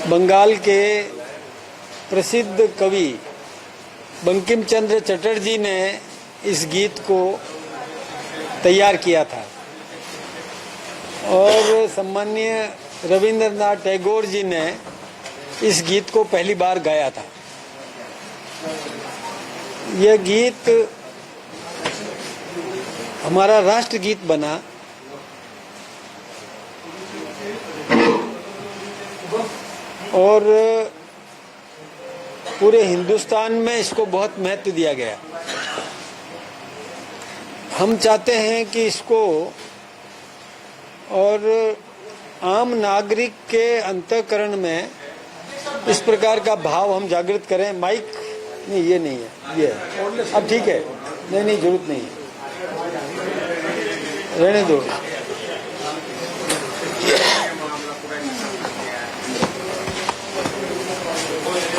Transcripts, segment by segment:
बंगाल के प्रसिद्ध कवि बंकिम चंद्र चटर्जी ने इस गीत को तैयार किया था और सम्माननीय रविंद्रनाथ टैगोर जी ने इस गीत को पहली बार गाया था। यह गीत हमारा राष्ट्रगीत बना और पूरे हिंदुस्तान में इसको बहुत महत्व दिया गया। हम चाहते हैं कि इसको और आम नागरिक के अंतःकरण में इस प्रकार का भाव हम जागृत करें। माइक नहीं, ये नहीं है, ये है। अब ठीक है, नहीं जरूरत नहीं है, रहने दो।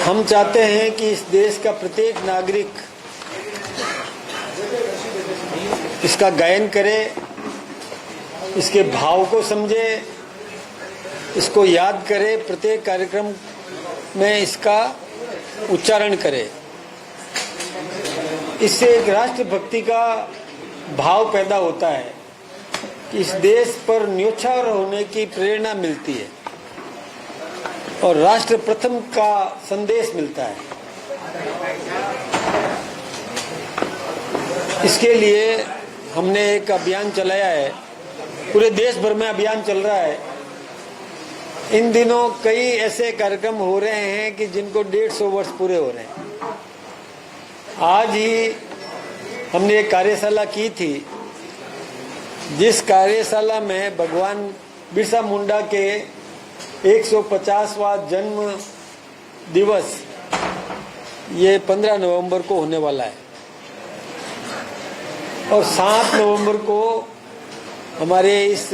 हम चाहते हैं कि इस देश का प्रत्येक नागरिक इसका गायन करे, इसके भाव को समझे, इसको याद करे, प्रत्येक कार्यक्रम में इसका उच्चारण करे। इससे एक राष्ट्रभक्ति का भाव पैदा होता है कि इस देश पर न्योछावर होने की प्रेरणा मिलती है और राष्ट्र प्रथम का संदेश मिलता है। इसके लिए हमने एक अभियान चलाया है, पूरे देश भर में अभियान चल रहा है। इन दिनों कई ऐसे कार्यक्रम हो रहे हैं कि जिनको 150 वर्ष पूरे हो रहे हैं। आज ही हमने एक कार्यशाला की थी, जिस कार्यशाला में भगवान बिरसा मुंडा के 150वां जन्म दिवस ये 15 नवंबर को होने वाला है और 7 नवंबर को हमारे इस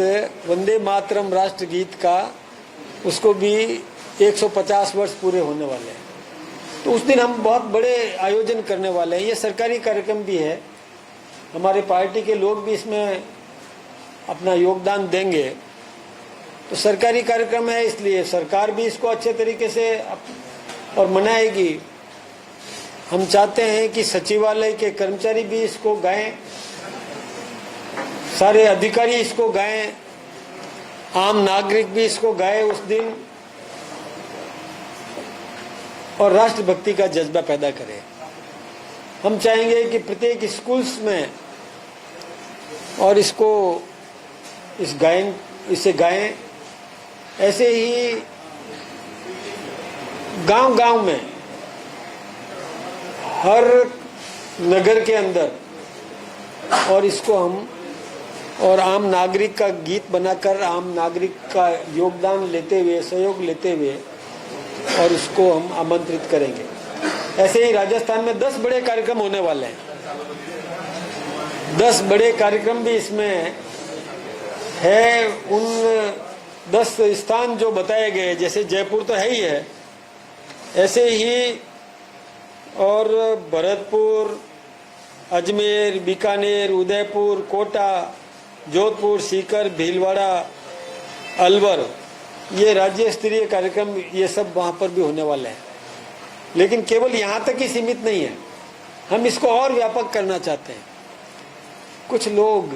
वंदे मातरम राष्ट्रगीत का उसको भी 150 वर्ष पूरे होने वाले हैं। तो उस दिन हम बहुत बड़े आयोजन करने वाले हैं। ये सरकारी कार्यक्रम भी है, हमारे पार्टी के लोग भी इसमें अपना योगदान देंगे। तो सरकारी कार्यक्रम है, इसलिए सरकार भी इसको अच्छे तरीके से और मनाएगी। हम चाहते हैं कि सचिवालय के कर्मचारी भी इसको गाएं, सारे अधिकारी इसको गाएं, आम नागरिक भी इसको गाए उस दिन और राष्ट्रभक्ति का जज्बा पैदा करें। हम चाहेंगे कि प्रत्येक स्कूल्स में और इसे गाएं। ऐसे ही गांव-गांव में, हर नगर के अंदर और इसको हम और आम नागरिक का गीत बनाकर आम नागरिक का योगदान लेते हुए, सहयोग लेते हुए और इसको हम आमंत्रित करेंगे। ऐसे ही राजस्थान में 10 बड़े कार्यक्रम होने वाले हैं। 10 बड़े कार्यक्रम भी इसमें है। उन 10 स्थान जो बताए गए, जैसे जयपुर तो है ही है, ऐसे ही और भरतपुर, अजमेर, बीकानेर, उदयपुर, कोटा, जोधपुर, सीकर, भीलवाड़ा, अलवर, ये राज्य स्तरीय कार्यक्रम ये सब वहाँ पर भी होने वाले हैं। लेकिन केवल यहाँ तक ही सीमित नहीं है, हम इसको और व्यापक करना चाहते हैं। कुछ लोग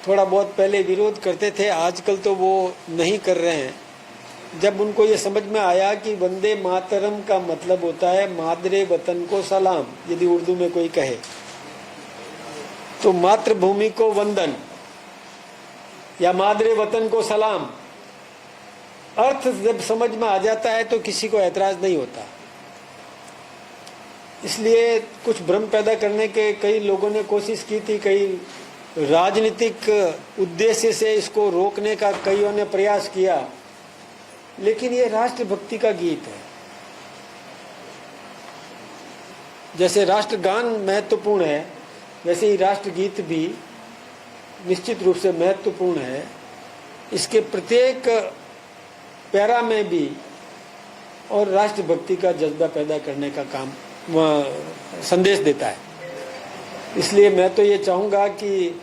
थोड़ा बहुत पहले विरोध करते थे, आजकल तो वो नहीं कर रहे हैं। जब उनको ये समझ में आया कि वंदे मातरम का मतलब होता है मादरे वतन को सलाम, यदि उर्दू में कोई कहे तो मातृभूमि को वंदन या मादरे वतन को सलाम, अर्थ जब समझ में आ जाता है तो किसी को ऐतराज नहीं होता। इसलिए कुछ भ्रम पैदा करने के कई लोगों ने कोशिश की थी, कई राजनीतिक उद्देश्य से इसको रोकने का कईयों ने प्रयास किया, लेकिन ये राष्ट्रभक्ति का गीत है। जैसे राष्ट्रगान महत्वपूर्ण है, वैसे ही राष्ट्रगीत भी निश्चित रूप से महत्वपूर्ण है। इसके प्रत्येक पैरा में भी और राष्ट्रभक्ति का जज्बा पैदा करने का काम संदेश देता है। इसलिए मैं तो ये चाहूँगा कि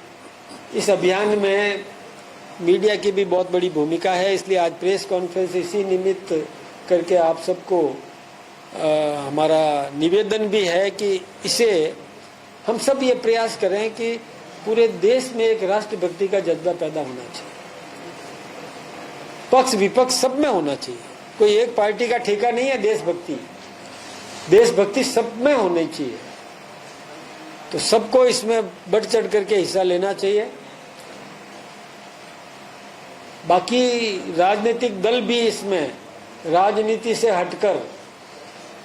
इस अभियान में मीडिया की भी बहुत बड़ी भूमिका है। इसलिए आज प्रेस कॉन्फ्रेंस इसी निमित्त करके आप सबको हमारा निवेदन भी है कि इसे हम सब ये प्रयास करें कि पूरे देश में एक राष्ट्रभक्ति का जज्बा पैदा होना चाहिए। पक्ष विपक्ष सब में होना चाहिए, कोई एक पार्टी का ठेका नहीं है देशभक्ति। देशभक्ति सब में होनी चाहिए, तो सबको इसमें बढ़ चढ़ करके हिस्सा लेना चाहिए। बाकी राजनीतिक दल भी इसमें राजनीति से हटकर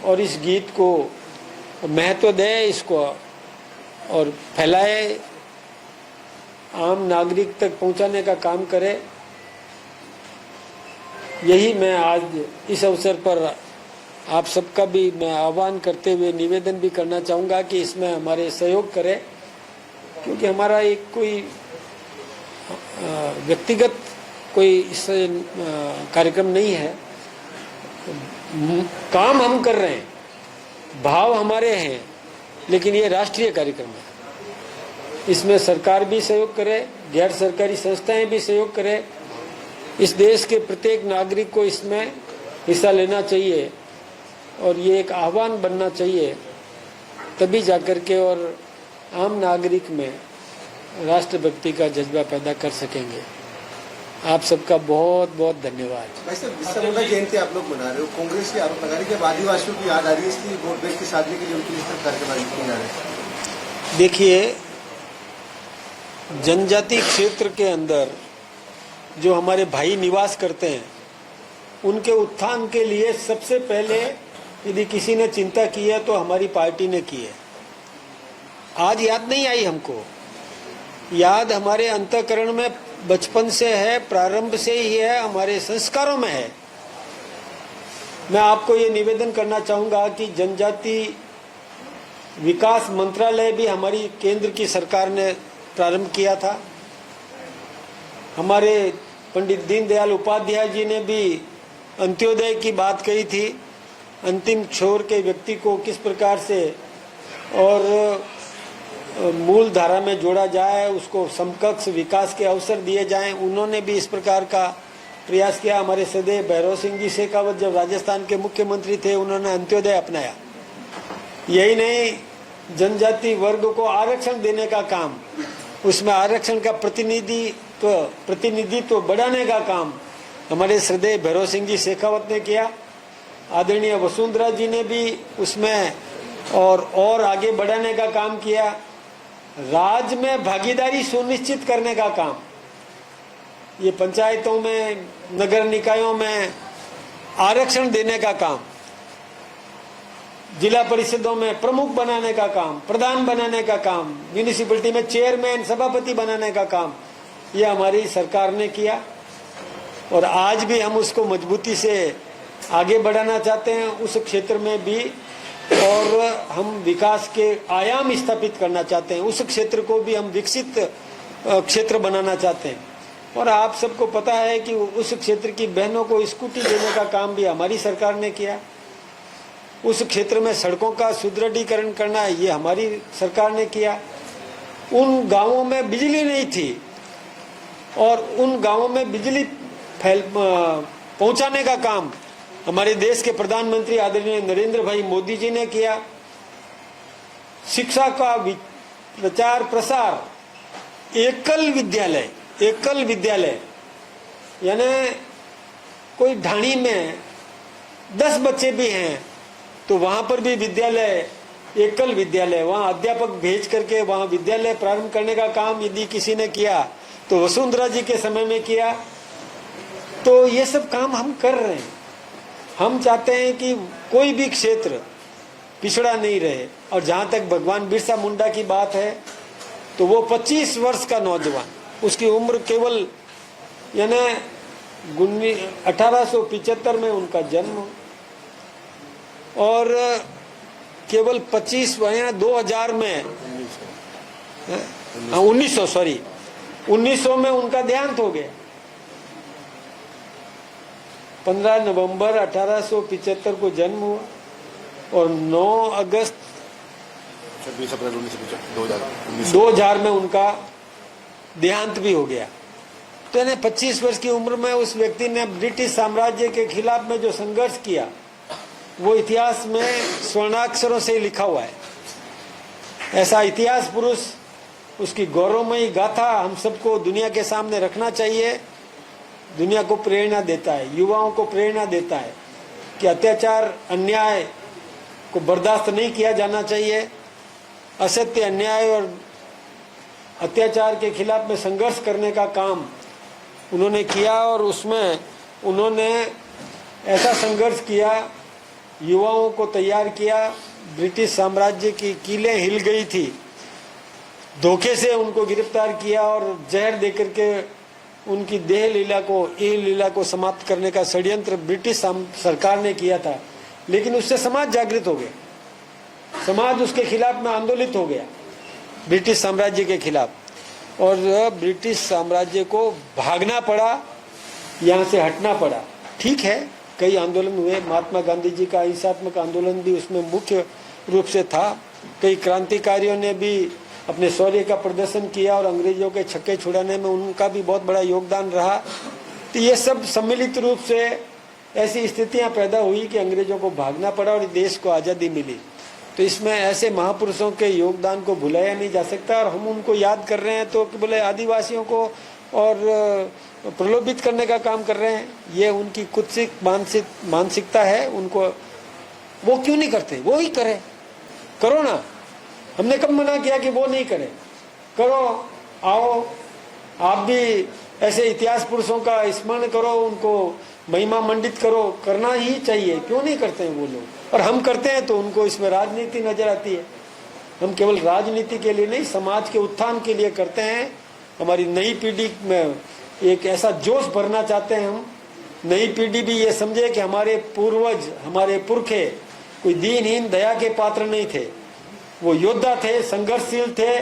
और इस गीत को महत्व दे, इसको और फैलाए, आम नागरिक तक पहुंचाने का काम करे। यही मैं आज इस अवसर पर आप सबका भी मैं आह्वान करते हुए निवेदन भी करना चाहूँगा कि इसमें हमारे सहयोग करें, क्योंकि हमारा एक कोई व्यक्तिगत कोई इस कार्यक्रम नहीं है। काम हम कर रहे हैं, भाव हमारे हैं, लेकिन ये राष्ट्रीय कार्यक्रम है। इसमें सरकार भी सहयोग करे, गैर सरकारी संस्थाएं भी सहयोग करें। इस देश के प्रत्येक नागरिक को इसमें हिस्सा लेना चाहिए और ये एक आह्वान बनना चाहिए, तभी जाकर के और आम नागरिक में राष्ट्रभक्ति का जज्बा पैदा कर सकेंगे। आप सबका बहुत बहुत धन्यवाद। भाई साहब, बिरसा मुंडा जयंती आप लोग मना रहे हो, कांग्रेस की आरोप लगा रही है कि आदिवासियों की याद आ रही है, इसलिए वोट बैंक की साधने के लिए उनकी इस तरह कार्यक्रम किए जा रहे हैं। देखिए, जनजाति क्षेत्र के अंदर जो हमारे भाई निवास करते हैं, उनके उत्थान के लिए सबसे पहले यदि किसी ने चिंता की है तो हमारी पार्टी ने की है। आज याद नहीं आई हमको, याद हमारे अंतःकरण में बचपन से है, प्रारंभ से ही है, हमारे संस्कारों में है। मैं आपको ये निवेदन करना चाहूँगा कि जनजाति विकास मंत्रालय भी हमारी केंद्र की सरकार ने प्रारंभ किया था। हमारे पंडित दीनदयाल उपाध्याय जी ने भी अंत्योदय की बात कही थी, अंतिम छोर के व्यक्ति को किस प्रकार से और मूल धारा में जोड़ा जाए, उसको समकक्ष विकास के अवसर दिए जाएं। उन्होंने भी इस प्रकार का प्रयास किया। हमारे सदैव भैरव सिंह जी शेखावत जब राजस्थान के मुख्यमंत्री थे, उन्होंने अंत्योदय अपनाया। यही नहीं, जनजाति वर्ग को आरक्षण देने का काम, उसमें आरक्षण का प्रतिनिधित्व बढ़ाने का काम हमारे सदैव भैरव सिंह जी शेखावत ने किया। आदरणीय वसुंधरा जी ने भी उसमें और आगे बढ़ाने का काम किया। राज्य में भागीदारी सुनिश्चित करने का काम, ये पंचायतों में, नगर निकायों में आरक्षण देने का काम, जिला परिषदों में प्रमुख बनाने का काम, प्रधान बनाने का काम, म्यूनिसिपैलिटी में चेयरमैन सभापति बनाने का काम, ये हमारी सरकार ने किया। और आज भी हम उसको मजबूती से आगे बढ़ाना चाहते हैं उस क्षेत्र में भी, और हम विकास के आयाम स्थापित करना चाहते हैं। उस क्षेत्र को भी हम विकसित क्षेत्र बनाना चाहते हैं। और आप सबको पता है कि उस क्षेत्र की बहनों को स्कूटी देने का काम भी हमारी सरकार ने किया। उस क्षेत्र में सड़कों का सुदृढ़ीकरण करना, ये हमारी सरकार ने किया। उन गांवों में बिजली नहीं थी और उन गांवों में बिजली पहुंचाने का काम हमारे देश के प्रधानमंत्री आदरणीय नरेंद्र भाई मोदी जी ने किया। शिक्षा का प्रचार प्रसार, एकल विद्यालय यानी कोई ढाणी में 10 बच्चे भी हैं तो वहां पर भी विद्यालय, एकल विद्यालय, वहां अध्यापक भेज करके वहां विद्यालय प्रारंभ करने का काम यदि किसी ने किया तो वसुंधरा जी के समय में किया। तो ये सब काम हम कर रहे हैं। हम चाहते हैं कि कोई भी क्षेत्र पिछड़ा नहीं रहे। और जहां तक भगवान बिरसा मुंडा की बात है, तो वो 25 वर्ष का नौजवान, उसकी उम्र केवल यानी 1875 में उनका जन्म और केवल 25 2000 में 1900 में उनका देहांत हो गया। 15 नवंबर 1875 को जन्म हुआ और 9 अगस्त 2000 में उनका देहांत भी हो गया। तो यानी 25 वर्ष की उम्र में उस व्यक्ति ने ब्रिटिश साम्राज्य के खिलाफ में जो संघर्ष किया वो इतिहास में स्वर्णाक्षरों से लिखा हुआ है। ऐसा इतिहास पुरुष, उसकी गौरवमयी गाथा हम सबको दुनिया के सामने रखना चाहिए। दुनिया को प्रेरणा देता है, युवाओं को प्रेरणा देता है कि अत्याचार अन्याय को बर्दाश्त नहीं किया जाना चाहिए। असत्य, अन्याय और अत्याचार के खिलाफ में संघर्ष करने का काम उन्होंने किया और उसमें उन्होंने ऐसा संघर्ष किया, युवाओं को तैयार किया। ब्रिटिश साम्राज्य की कीलें हिल गई थी, धोखे से उनको गिरफ्तार किया और जहर देकर के उनकी देह लीला को, ये लीला को समाप्त करने का षड्यंत्र ब्रिटिश सरकार ने किया था। लेकिन उससे समाज जागृत हो गया, समाज उसके खिलाफ में आंदोलित हो गया, ब्रिटिश साम्राज्य के खिलाफ। और ब्रिटिश साम्राज्य को भागना पड़ा, यहाँ से हटना पड़ा। ठीक है, कई आंदोलन हुए, महात्मा गांधी जी का अहिंसात्मक आंदोलन भी उसमें मुख्य रूप से था। कई क्रांतिकारियों ने भी अपने शौर्य का प्रदर्शन किया और अंग्रेजों के छक्के छुड़ाने में उनका भी बहुत बड़ा योगदान रहा। तो ये सब सम्मिलित रूप से ऐसी स्थितियां पैदा हुई कि अंग्रेजों को भागना पड़ा और देश को आज़ादी मिली। तो इसमें ऐसे महापुरुषों के योगदान को भुलाया नहीं जा सकता और हम उनको याद कर रहे हैं तो बोले आदिवासियों को और प्रलोभित करने का काम कर रहे हैं। ये उनकी कुत्सित मानसिकता है। उनको वो क्यों नहीं करते, वो ही करे, करो ना। हमने कब मना किया कि वो नहीं करे, करो, आओ आप भी ऐसे इतिहास पुरुषों का स्मरण करो, उनको महिमा मंडित करो, करना ही चाहिए। क्यों नहीं करते हैं वो लोग, और हम करते हैं तो उनको इसमें राजनीति नजर आती है। हम केवल राजनीति के लिए नहीं, समाज के उत्थान के लिए करते हैं। हमारी नई पीढ़ी में एक ऐसा जोश भरना चाहते हैं हम, नई पीढ़ी भी ये समझे कि हमारे पूर्वज, हमारे पुरखे कोई दीनहीन दया के पात्र नहीं थे। वो योद्धा थे, संघर्षशील थे,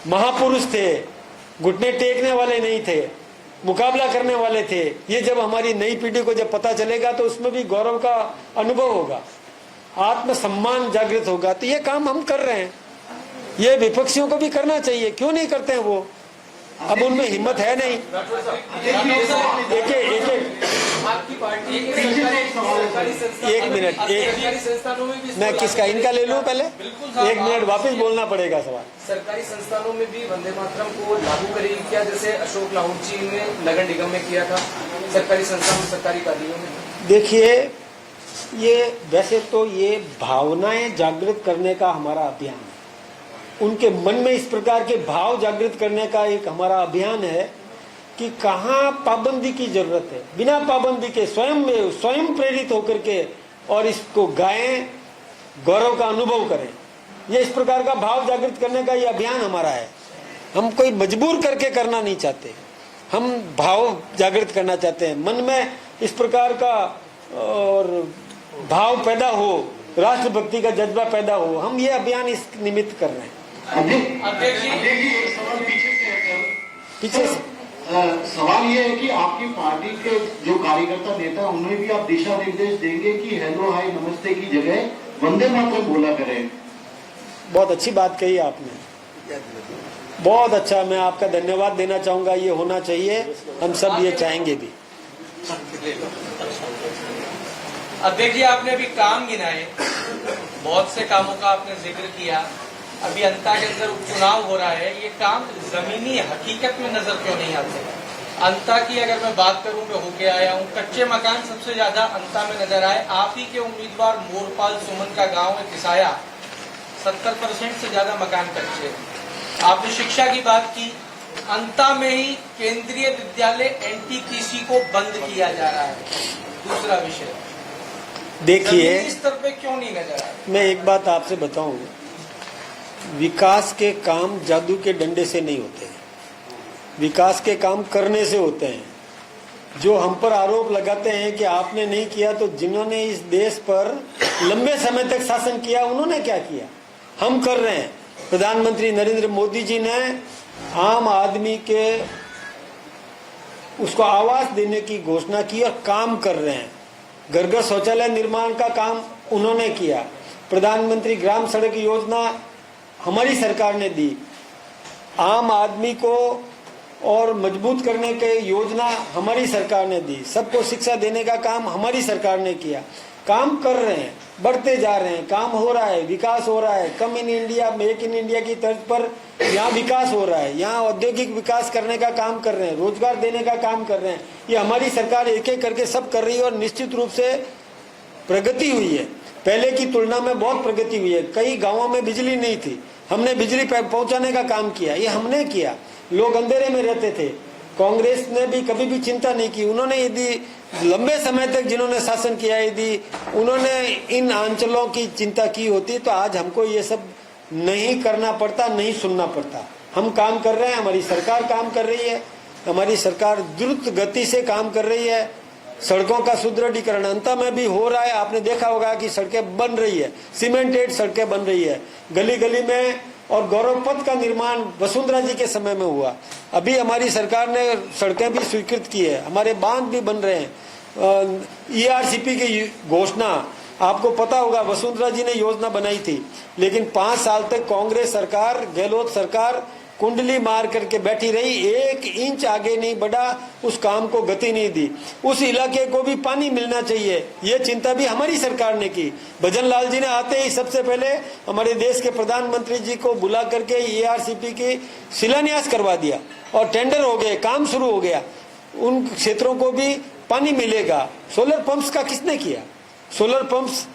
महापुरुष थे, घुटने टेकने वाले नहीं थे, मुकाबला करने वाले थे। ये जब हमारी नई पीढ़ी को जब पता चलेगा तो उसमें भी गौरव का अनुभव होगा, आत्मसम्मान जागृत होगा। तो ये काम हम कर रहे हैं, ये विपक्षियों को भी करना चाहिए। क्यों नहीं करते हैं वो? अब उनमें हिम्मत है नहीं। एक मिनट, मैं किसका, इनका ले लूं पहले? एक मिनट, वापस बोलना पड़ेगा सवाल। सरकारी संस्थानों में भी वंदे मातरम को लागू करेगी क्या, जैसे अशोक लाहोर जी ने नगर निगम में किया था, सरकारी संस्थानों, सरकारी कार्यालयों में? देखिए, ये वैसे तो ये भावनाएं जागृत करने का हमारा अभियान है। उनके मन में इस प्रकार के भाव जागृत करने का एक हमारा अभियान है कि कहाँ पाबंदी की जरूरत है, बिना पाबंदी के स्वयं प्रेरित होकर के और इसको गाएं, गौरव का अनुभव करें। ये इस प्रकार का भाव जागृत करने का ये अभियान हमारा है। हम कोई मजबूर करके करना नहीं चाहते, हम भाव जागृत करना चाहते हैं। मन में इस प्रकार का और भाव पैदा हो, राष्ट्रभक्ति का जज्बा पैदा हो, हम ये अभियान इस निमित्त कर रहे हैं। पीछे से सवाल ये है कि आपकी पार्टी के जो कार्यकर्ता नेता, उन्हें भी आप दिशा निर्देश देंगे कि हेलो हाय नमस्ते की जगह वंदे मातरम बोला करें? बहुत अच्छी बात कही आपने, बहुत अच्छा। मैं आपका धन्यवाद देना चाहूंगा। ये होना चाहिए, हम सब ये चाहेंगे भी। अब देखिए, आपने अभी काम गिनाए, बहुत से कामों का आपने जिक्र किया। अभी अंता के अंदर उपचुनाव हो रहा है, ये काम जमीनी हकीकत में नजर क्यों नहीं आते? अंता की अगर मैं बात करूं, मैं होके आया हूं, कच्चे मकान सबसे ज्यादा अंता में नजर आए। आप ही के उम्मीदवार मोरपाल सुमन का गांव है किसाया, 70% से ज्यादा मकान कच्चे। आपने शिक्षा की बात की, अंता में ही केंद्रीय विद्यालय NTPC को बंद किया जा रहा है। दूसरा विषय, देखिए, इस स्तर पे क्यों नहीं नजर आ रहा? मैं एक बात आपसे बताऊं, विकास के काम जादू के डंडे से नहीं होते हैं, विकास के काम करने से होते हैं। जो हम पर आरोप लगाते हैं कि आपने नहीं किया, तो जिन्होंने इस देश पर लंबे समय तक शासन किया उन्होंने क्या किया? हम कर रहे हैं। प्रधानमंत्री नरेंद्र मोदी जी ने आम आदमी के उसको आवास देने की घोषणा की और काम कर रहे हैं। घर घर शौचालय निर्माण का काम उन्होंने किया। प्रधानमंत्री ग्राम सड़क योजना हमारी सरकार ने दी। आम आदमी को और मजबूत करने के योजना हमारी सरकार ने दी। सबको शिक्षा देने का काम हमारी सरकार ने किया। काम कर रहे हैं, बढ़ते जा रहे हैं, काम हो रहा है, विकास हो रहा है। Come in India, make in India की तर्ज पर यहाँ विकास हो रहा है। यहाँ औद्योगिक विकास करने का काम कर रहे हैं, रोजगार देने का काम कर रहे हैं। ये हमारी सरकार एक एक करके सब कर रही है और निश्चित रूप से प्रगति हुई है। पहले की तुलना में बहुत प्रगति हुई है। कई गाँवों में बिजली नहीं थी, हमने बिजली पहुंचाने का काम किया, ये हमने किया। लोग अंधेरे में रहते थे, कांग्रेस ने भी कभी भी चिंता नहीं की। उन्होंने यदि लंबे समय तक जिन्होंने शासन किया, यदि उन्होंने इन अंचलों की चिंता की होती तो आज हमको ये सब नहीं करना पड़ता, नहीं सुनना पड़ता। हम काम कर रहे हैं, हमारी सरकार काम कर रही है, हमारी सरकार द्रुत गति से काम कर रही है। सड़कों का सुदृढ़ीकरण अंत में भी हो रहा है। आपने देखा होगा कि सड़कें बन रही है, सीमेंटेड सड़कें बन रही है गली गली में। और गौरव पथ का निर्माण वसुंधरा जी के समय में हुआ। अभी हमारी सरकार ने सड़कें भी स्वीकृत की है, हमारे बांध भी बन रहे हैं। ERCP की घोषणा आपको पता होगा, वसुंधरा जी ने योजना बनाई थी, लेकिन 5 साल तक कांग्रेस सरकार, गहलोत सरकार कुंडली मार करके बैठी रही, 1 इंच आगे नहीं बढ़ा, उस काम को गति नहीं दी। उस इलाके को भी पानी मिलना चाहिए, ये चिंता भी हमारी सरकार ने की। भजन लाल जी ने आते ही सबसे पहले हमारे देश के प्रधानमंत्री जी को बुला करके ERCP की शिलान्यास करवा दिया और टेंडर हो गए, काम शुरू हो गया। उन क्षेत्रों को भी पानी मिलेगा। सोलर पंप्स का किसने किया? सोलर पंप्स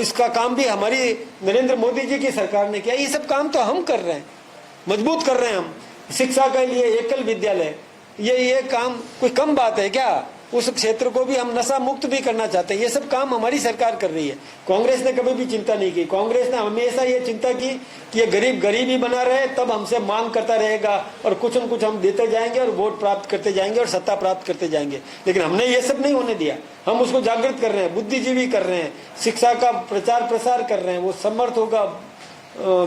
इसका काम भी हमारी नरेंद्र मोदी जी की सरकार ने किया। ये सब काम तो हम कर रहे हैं, मजबूत कर रहे हैं हम। शिक्षा के लिए एकल विद्यालय, ये काम कोई कम बात है क्या? उस क्षेत्र को भी हम नशा मुक्त भी करना चाहते हैं। ये सब काम हमारी सरकार कर रही है। कांग्रेस ने कभी भी चिंता नहीं की। कांग्रेस ने हमेशा ये चिंता की कि ये गरीब गरीबी बना रहे, तब हमसे मांग करता रहेगा और कुछ न कुछ हम देते जाएंगे और वोट प्राप्त करते जाएंगे और सत्ता प्राप्त करते जाएंगे। लेकिन हमने ये सब नहीं होने दिया। हम उसको जागृत कर रहे हैं, बुद्धिजीवी कर रहे हैं, शिक्षा का प्रचार प्रसार कर रहे हैं। वो समर्थ होगा,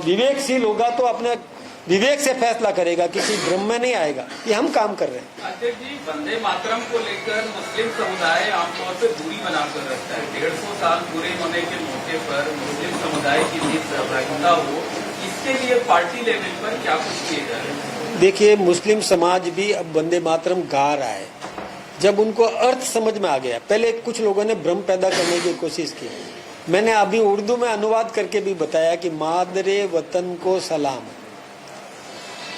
विवेकशील होगा तो अपने विवेक से फैसला करेगा, किसी भ्रम में नहीं आएगा। ये हम काम कर रहे हैं। अध्यक्ष जी, वंदे मातरम को लेकर मुस्लिम समुदाय आमतौर पर दूरी बनाकर रखता है। 150 साल पूरे होने के मौके पर मुस्लिम समुदाय की भी सहभागिता हो, इसके लिए पार्टी लेवल पर क्या कुछ किए जा रहे हैं? देखिए, मुस्लिम समाज भी अब वंदे मातरम गा रहा है। जब उनको अर्थ समझ में आ गया, पहले कुछ लोगों ने भ्रम पैदा करने की कोशिश की। मैंने अभी उर्दू में अनुवाद करके भी बताया कि मादरे वतन को सलाम,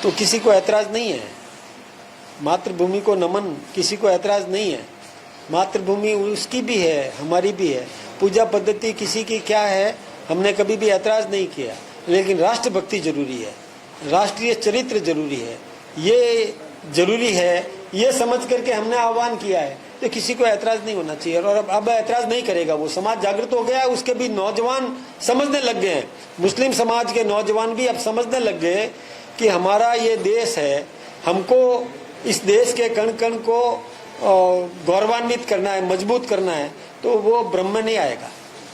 तो किसी को ऐतराज नहीं है। मातृभूमि को नमन, किसी को ऐतराज नहीं है। मातृभूमि उसकी भी है, हमारी भी है। पूजा पद्धति किसी की क्या है, हमने कभी भी ऐतराज नहीं किया। लेकिन राष्ट्रभक्ति जरूरी है, राष्ट्रीय चरित्र जरूरी है, ये जरूरी है, ये समझ करके हमने आह्वान किया है। तो किसी को ऐतराज नहीं होना चाहिए और अब ऐतराज नहीं करेगा। वो समाज जागृत हो गया, उसके भी नौजवान समझने लग गए हैं। मुस्लिम समाज के नौजवान भी अब समझने लग गए कि हमारा ये देश है, हमको इस देश के कण कण को गौरवान्वित करना है, मजबूत करना है, तो वो भ्रम में नहीं आएगा।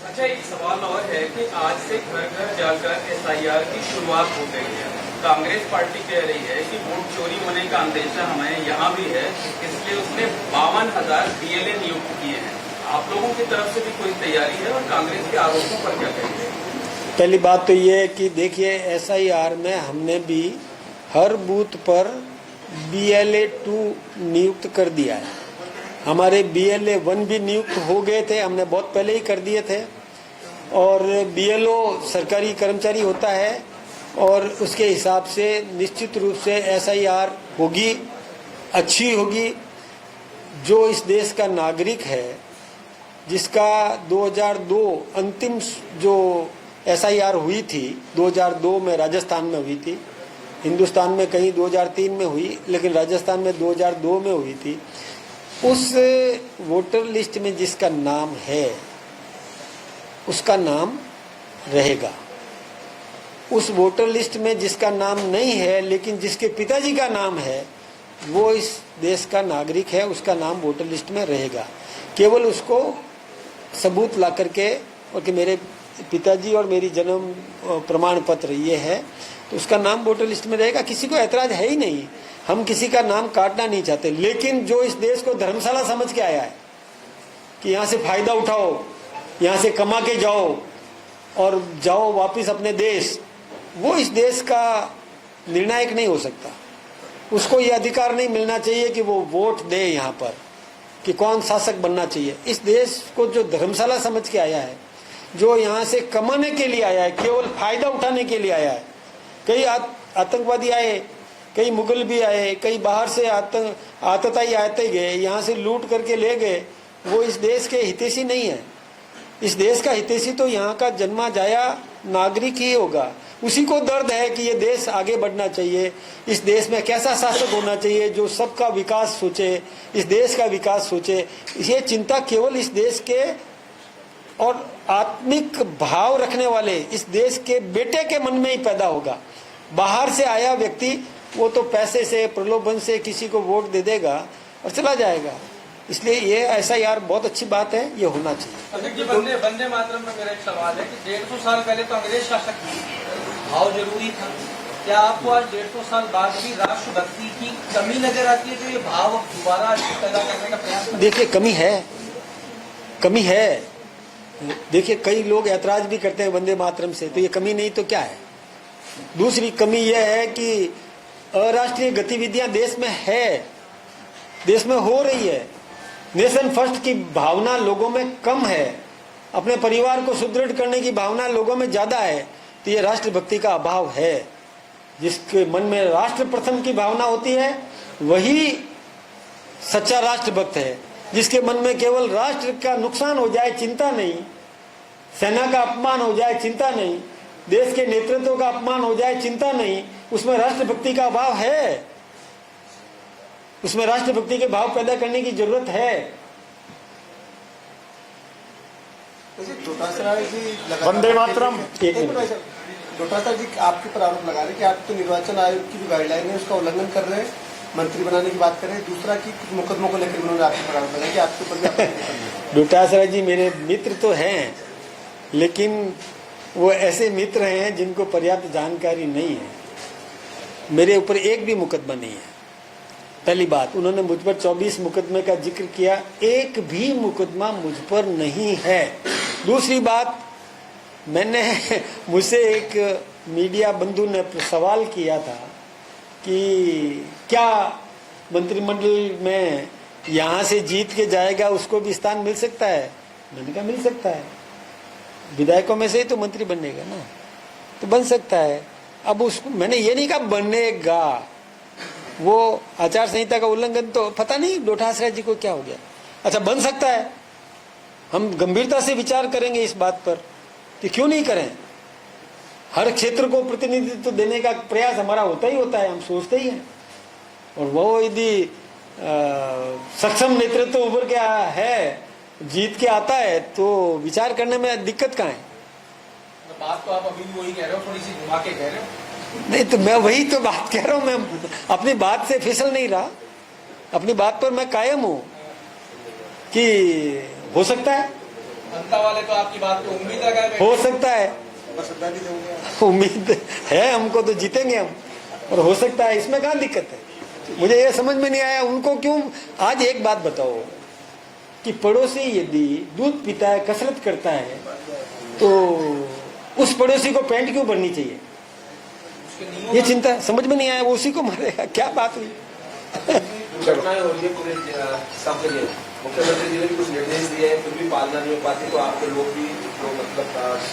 अच्छा, एक सवाल और है कि आज से घर घर जाकर SIR की शुरुआत हो गई है। कांग्रेस पार्टी कह रही है कि वोट चोरी होने का अंदेशा हमें यहाँ भी है, इसलिए उसने 52,000 BLA नियुक्त किए हैं। आप लोगों की तरफ से भी कोई तैयारी है और कांग्रेस के आरोपों पर क्या कहेंगे? पहली बात तो ये है कि देखिए, SIR में हमने भी हर बूथ पर BLA 2 नियुक्त कर दिया है। हमारे BLA 1 भी नियुक्त हो गए थे, हमने बहुत पहले ही कर दिए थे। और BLO सरकारी कर्मचारी होता है और उसके हिसाब से निश्चित रूप से SIR होगी, अच्छी होगी। जो इस देश का नागरिक है, जिसका 2002 अंतिम जो SIR हुई थी, 2002 में राजस्थान में हुई थी, हिंदुस्तान में कहीं 2003 में हुई, लेकिन राजस्थान में 2002 में हुई थी। उस वोटर लिस्ट में जिसका नाम है, उसका नाम रहेगा। उस वोटर लिस्ट में जिसका नाम नहीं है, लेकिन जिसके पिताजी का नाम है, वो इस देश का नागरिक है, उसका नाम वोटर लिस्ट में रहेगा। केवल उसको सबूत ला करके और कि मेरे पिताजी और मेरी जन्म प्रमाण पत्र ये है, तो उसका नाम वोटर लिस्ट में रहेगा। किसी को ऐतराज है ही नहीं, हम किसी का नाम काटना नहीं चाहते। लेकिन जो इस देश को धर्मशाला समझ के आया है कि यहाँ से फायदा उठाओ, यहाँ से कमा के जाओ और जाओ वापिस अपने देश, वो इस देश का निर्णायक नहीं हो सकता। उसको ये अधिकार नहीं मिलना चाहिए कि वो वोट दे यहाँ पर कि कौन शासक बनना चाहिए। इस देश को जो धर्मशाला समझ के आया है, जो यहाँ से कमाने के लिए आया है, केवल फायदा उठाने के लिए आया है। कई आतंकवादी आए, कई मुगल भी आए, कई बाहर से आतताई आते गए, यहाँ से लूट करके ले गए। वो इस देश के हितैषी नहीं है। इस देश का हितैषी तो यहाँ का जन्मा जाया नागरिक ही होगा। उसी को दर्द है कि ये देश आगे बढ़ना चाहिए, इस देश में कैसा शासक होना चाहिए जो सबका विकास सोचे, इस देश का विकास सोचे। ये चिंता केवल इस देश के और आत्मिक भाव रखने वाले इस देश के बेटे के मन में ही पैदा होगा। बाहर से आया व्यक्ति वो तो पैसे से, प्रलोभन से किसी को वोट दे देगा और चला जाएगा। इसलिए ये ऐसा यार बहुत अच्छी बात है, ये होना चाहिए। देखिए, वंदे मातरम में मेरा एक सवाल है कि 150 साल पहले तो अंग्रेज शासक भाव जरूरी था। क्या आपको आज 150 साल बाद भी राष्ट्रभक्ति की कमी नजर आती है, जो ये भाव दोबारा पैदा करने का प्रयास? देखिए, कमी है। देखिए, कई लोग ऐतराज भी करते हैं वंदे मातरम से, तो ये कमी नहीं तो क्या है? दूसरी कमी यह है कि अराष्ट्रीय गतिविधियां देश में है, देश में हो रही है। नेशन फर्स्ट की भावना लोगों में कम है, अपने परिवार को सुदृढ़ करने की भावना लोगों में ज्यादा है। तो ये राष्ट्रभक्ति का अभाव है। जिसके मन में राष्ट्र प्रथम की भावना होती है वही सच्चा राष्ट्रभक्त है। जिसके मन में केवल राष्ट्र का नुकसान हो जाए चिंता नहीं, सेना का अपमान हो जाए चिंता नहीं, देश के नेतृत्व का अपमान हो जाए चिंता नहीं, उसमें राष्ट्रभक्ति का अभाव है। उसमें राष्ट्रभक्ति के भाव पैदा करने की जरूरत है। डोटासरा जी वंदे मातरम। डोटासरा जी आपके पर आरोप लगा रहे हैं कि आप तो निर्वाचन आयोग की जो गाइडलाइन है उसका उल्लंघन कर रहे हैं, मंत्री बनाने की बात कर रहे हैं। दूसरा कि कुछ मुकदमों को लेकर उन्होंने आपके पर आरोप लगाया कि आपके ऊपर भी डोटासरा जी मेरे मित्र तो हैं, लेकिन वो ऐसे मित्र हैं जिनको पर्याप्त जानकारी नहीं है। मेरे ऊपर एक भी मुकदमा नहीं है। पहली बात, उन्होंने मुझ पर 24 मुकदमे का जिक्र किया, एक भी मुकदमा मुझ पर नहीं है। दूसरी बात, मैंने मुझसे एक मीडिया बंधु ने सवाल किया था कि क्या मंत्रिमंडल में यहाँ से जीत के जाएगा उसको भी स्थान मिल सकता है? मैंने कहा मिल सकता है, विधायकों में से ही तो मंत्री बनेगा ना, तो बन सकता है। अब उसको मैंने ये नहीं कहा बनेगा, वो आचार संहिता का उल्लंघन तो पता नहीं डोटासरा जी को क्या हो गया। अच्छा, बन सकता है, हम गंभीरता से विचार करेंगे इस बात पर कि क्यों नहीं करें। हर क्षेत्र को प्रतिनिधित्व देने का प्रयास हमारा होता ही होता है, हम सोचते ही हैं। और वो यदि सक्षम नेतृत्व उभर के है, जीत के आता है, तो विचार करने में दिक्कत कहाँ है? बात तो आप अभी भी वही कह रहे हो, थोड़ी सी घुमा के कह रहे हो। नहीं तो मैं वही तो बात कह रहा हूं, मैं अपनी बात से फिसल नहीं रहा, अपनी बात पर मैं कायम हूं कि हो सकता है। जनता वाले तो आपकी बात पे उम्मीद लगाए, हो सकता है, उम्मीद है हमको, तो जीतेंगे हम, और हो सकता है, इसमें कहाँ दिक्कत है? मुझे ये समझ में नहीं आया उनको क्यों। आज एक बात बताओ कि पड़ोसी यदि दूध पीता है, कसरत करता है, तो उस पड़ोसी को पैंट क्यों भरनी चाहिए? ये चिंता समझ में नहीं आया, वो उसी को मारेगा, क्या बात हुई? घटनाएं हो रही है पूरे सब जगह, मुख्यमंत्री जी ने भी कुछ निर्देश दिए हैं, फिर भी पालना नहीं हो पाती, तो आपके लोग भी जो मतलब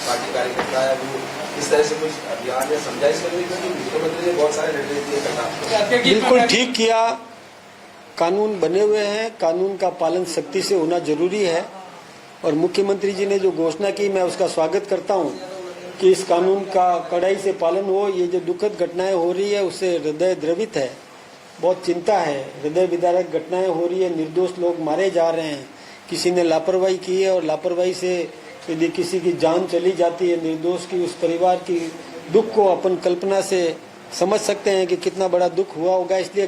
पार्टी कार्यकर्ता है वो इस तरह से कुछ अभियान या समझाइश करने की, क्योंकि मुख्यमंत्री ने बहुत सारे निर्देश दिए सरकार। बिल्कुल ठीक किया, कानून बने हुए हैं, कानून का पालन सख्ती से होना जरूरी है। और मुख्यमंत्री जी ने जो घोषणा की, मैं उसका स्वागत करता हूँ कि इस कानून का कड़ाई से पालन हो। ये जो दुखद घटनाएं हो रही है उससे हृदय द्रवित है, बहुत चिंता है, हृदय विदारक घटनाएं हो रही है, निर्दोष लोग मारे जा रहे हैं। किसी ने लापरवाही की है और लापरवाही से यदि किसी की जान चली जाती है निर्दोष की, उस परिवार की दुख को अपन कल्पना से समझ सकते हैं कि कितना बड़ा दुख हुआ होगा। इसलिए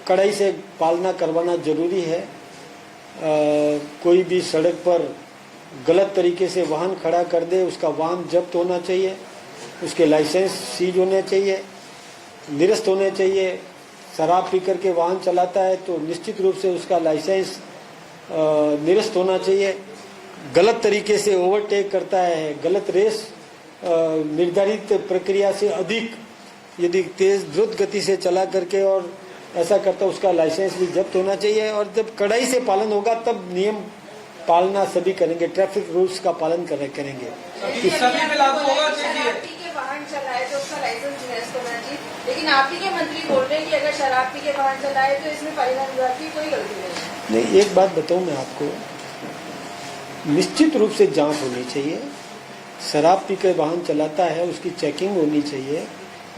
कड़ाई से पालना करवाना जरूरी है। कोई भी सड़क पर गलत तरीके से वाहन खड़ा कर दे, उसका वाहन जब्त होना चाहिए, उसके लाइसेंस सीज होने चाहिए, निरस्त होने चाहिए। शराब पी करके वाहन चलाता है तो निश्चित रूप से उसका लाइसेंस निरस्त होना चाहिए। गलत तरीके से ओवरटेक करता है, गलत रेस निर्धारित प्रक्रिया से अधिक यदि तेज द्रुत गति से चला करके और ऐसा करता उसका लाइसेंस भी जब्त होना चाहिए। और जब कड़ाई से पालन होगा तब नियम पालना सभी करेंगे, ट्रैफिक रूल्स का पालन करेंगे। सभी पे लागू होगा। शराब पी के वाहन चलाए तो उसका लाइसेंस निरस्त होना चाहिए, लेकिन आप ही के मंत्री बोल रहे हैं कि अगर शराब पी के वाहन चलाए तो इसमें परिवहन विभाग की कोई गलती नहीं। नहीं, एक बात बताऊं मैं आपको, निश्चित रूप से जांच होनी चाहिए। शराब पी के वाहन चलाता है उसकी चेकिंग होनी चाहिए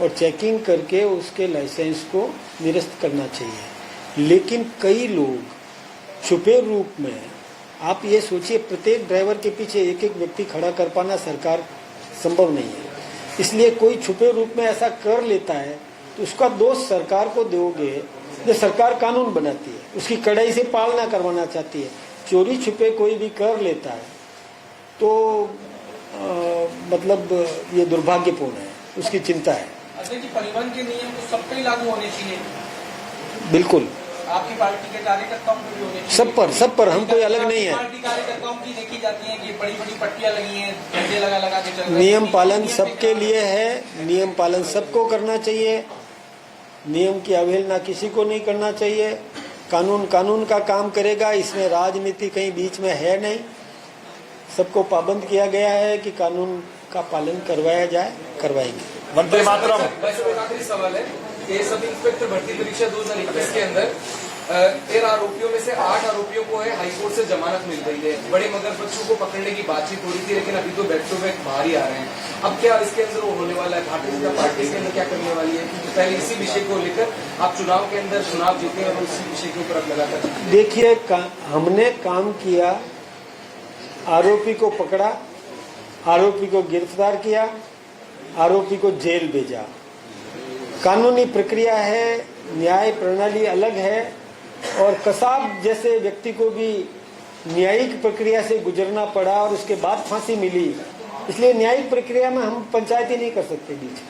और चेकिंग करके उसके लाइसेंस को निरस्त करना चाहिए। लेकिन कई लोग छुपे रूप में, आप ये सोचिए प्रत्येक ड्राइवर के पीछे एक एक व्यक्ति खड़ा कर पाना सरकार संभव नहीं है, इसलिए कोई छुपे रूप में ऐसा कर लेता है तो उसका दोष सरकार को दोगे। जो सरकार कानून बनाती है उसकी कड़ाई से पालना करवाना चाहती है, चोरी छुपे कोई भी कर लेता है तो मतलब ये दुर्भाग्यपूर्ण है, उसकी चिंता है। अध्यक्ष जी, परिवहन के नियम तो सब पे ही लागू होने चाहिए। बिल्कुल, आपकी पार्टी के कार्यकर्ताओं को भी होने चाहिए। सब पर हम कोई अलग नहीं है। पार्टी कार्यकर्ताओं की देखी जाती है कि बड़ी बड़ी पट्टियां लगी हैं, झंडे लगा के चल रहे हैं। नियम पालन सबके लिए है, नियम पालन सबको करना चाहिए, नियम की अवहेलना किसी को नहीं करना चाहिए। कानून का काम करेगा, इसमें राजनीति कहीं बीच में है नहीं। सबको पाबंद किया गया है कि कानून का पालन करवाया जाए, करवाएंगे। वंदे मातरम। वैसे एक आखिरी सवाल है कि सब इंस्पेक्टर भर्ती परीक्षा 2021 के अंदर 13 आरोपियों में से 8 आरोपियों को है हाईकोर्ट से जमानत मिल गई है। बड़े मगर बच्चों को पकड़ने की बातचीत हो रही थी, लेकिन अभी तो बैक टू बैक बाहर ही आ रहे हैं। अब क्या इसके अंदर वो होने वाला है? भारतीय जनता पार्टी इसके अंदर क्या करने वाली है? क्योंकि पहले इसी विषय को लेकर आप चुनाव के अंदर चुनाव जीते और उसी विषय के ऊपर लगातार देखिए, हमने काम किया, आरोपी को पकड़ा, आरोपी को गिरफ्तार किया, आरोपी को जेल भेजा। कानूनी प्रक्रिया है, न्याय प्रणाली अलग है और कसाब जैसे व्यक्ति को भी न्यायिक प्रक्रिया से गुजरना पड़ा और उसके बाद फांसी मिली, इसलिए न्यायिक प्रक्रिया में हम पंचायती नहीं कर सकते बीच।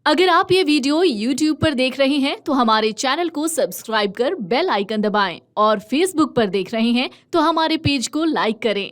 अगर आप ये वीडियो YouTube पर देख रहे हैं तो हमारे चैनल को सब्सक्राइब कर बेल आइकन दबाएं और Facebook पर देख रहे हैं तो हमारे पेज को लाइक करें।